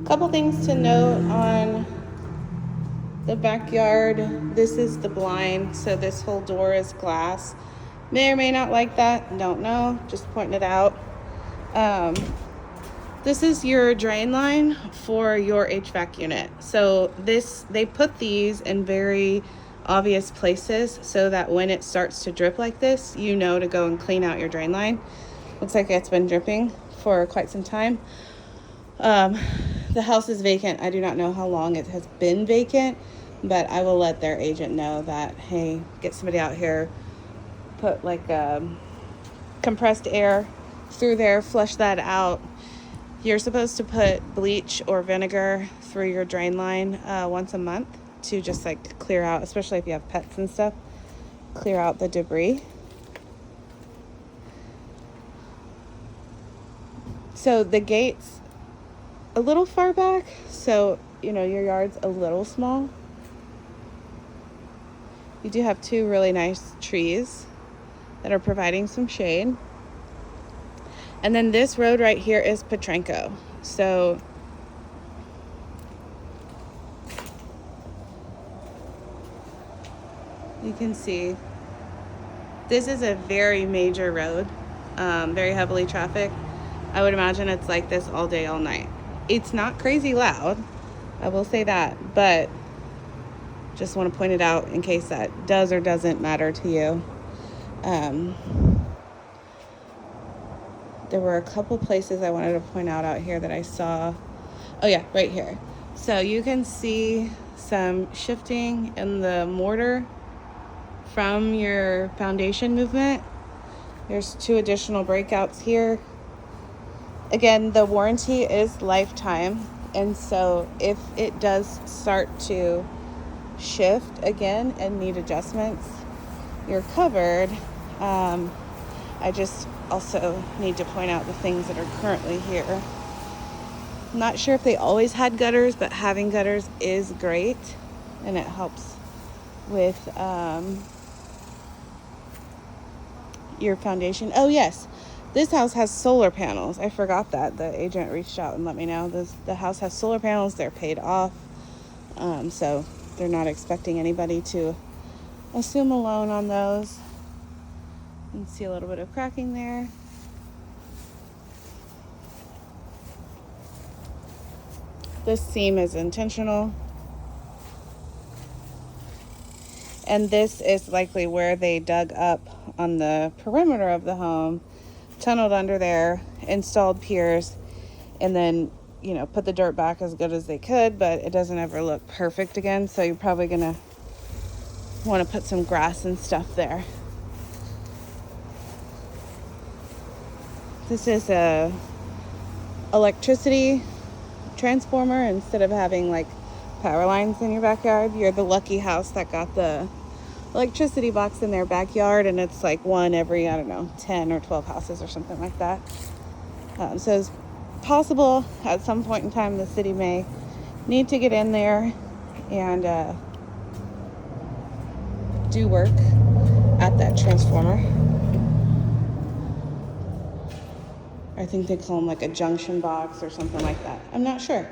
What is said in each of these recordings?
Couple things to note on the backyard. This is the blind, so this whole door is glass. May or may not like that, don't know, just pointing it out. This is your drain line for your HVAC unit. So they put these in very obvious places so that when it starts to drip like this, you know to go and clean out your drain line. Looks like it's been dripping for quite some time. The house is vacant. I do not know how long it has been vacant, but I will let their agent know that, hey, get somebody out here, put like compressed air through there, flush that out. You're supposed to put bleach or vinegar through your drain line once a month to just like clear out, especially if you have pets and stuff, clear out the debris. So the gate's a little far back, so your yard's a little small. You do have two really nice trees that are providing some shade. And then this road right here is Petrenko. So you can see this is a very major road, very heavily trafficked. I would imagine it's like this all day, all night. It's not crazy loud, I will say that, but just want to point it out in case that does or doesn't matter to you. There were a couple places I wanted to point out here that I saw. Oh yeah, right here. So you can see some shifting in the mortar from your foundation movement. There's 2 additional breakouts here. Again, the warranty is lifetime, and so if it does start to shift again and need adjustments, you're covered. I just also need to point out the things that are currently here. I'm not sure if they always had gutters, but having gutters is great, and it helps with your foundation. Oh yes, this house has solar panels. I forgot that. The agent reached out and let me know. The house has solar panels. They're paid off. So they're not expecting anybody to assume a loan on those. You can see a little bit of cracking there. This seam is intentional. And this is likely where they dug up on the perimeter of the home, tunneled under there, installed piers, and then, put the dirt back as good as they could, but it doesn't ever look perfect again. So you're probably going to want to put some grass and stuff there. This is a electricity transformer. Instead of having like power lines in your backyard, you're the lucky house that got the electricity box in their backyard, and it's like one every, 10 or 12 houses or something like that. So it's possible at some point in time the city may need to get in there and do work at that transformer. I think they call them like a junction box or something like that. I'm not sure.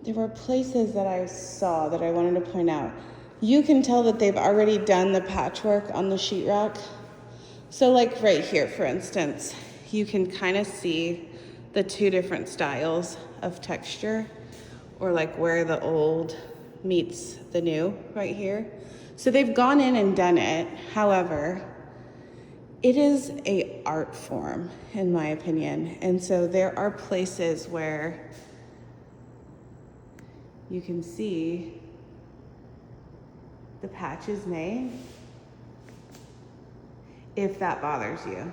There were places that I saw that I wanted to point out. You can tell that they've already done the patchwork on the sheetrock. So like right here, for instance, you can kind of see the 2 different styles of texture, or like where the old meets the new right here. So they've gone in and done it. However, it is an art form, in my opinion. And so there are places where you can see the patches made, if that bothers you.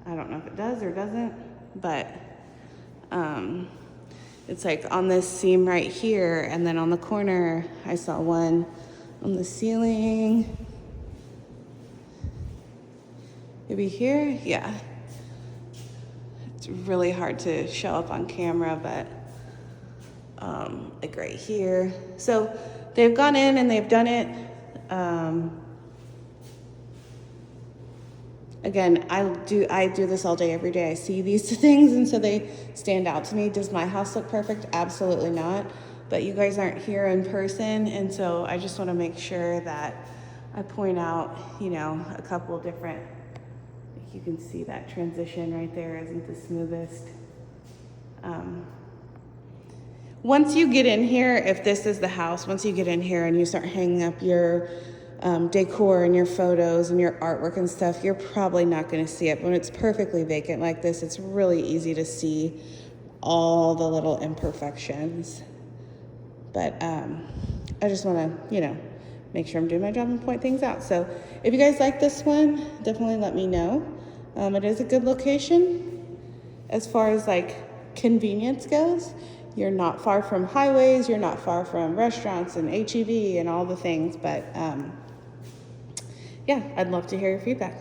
I don't know if it does or doesn't, but it's like on this seam right here, and then on the corner, I saw one on the ceiling. Maybe here, yeah. It's really hard to show up on camera, but like right here. So they've gone in and they've done it. again, I do this all day, every day. I see these things, and so they stand out to me. Does my house look perfect? Absolutely not. But you guys aren't here in person, and so I just want to make sure that I point out, you know, a couple of different, you can see that transition right there isn't the smoothest. Once you get in here, if this is the house, once you get in here and you start hanging up your decor and your photos and your artwork and stuff, you're probably not going to see it. When it's perfectly vacant like this, it's really easy to see all the little imperfections. But I just want to, you know, make sure I'm doing my job and point things out. So if you guys like this one, definitely let me know. It is a good location as far as like convenience goes. You're not far from highways, you're not far from restaurants and HEB and all the things, but yeah, I'd love to hear your feedback.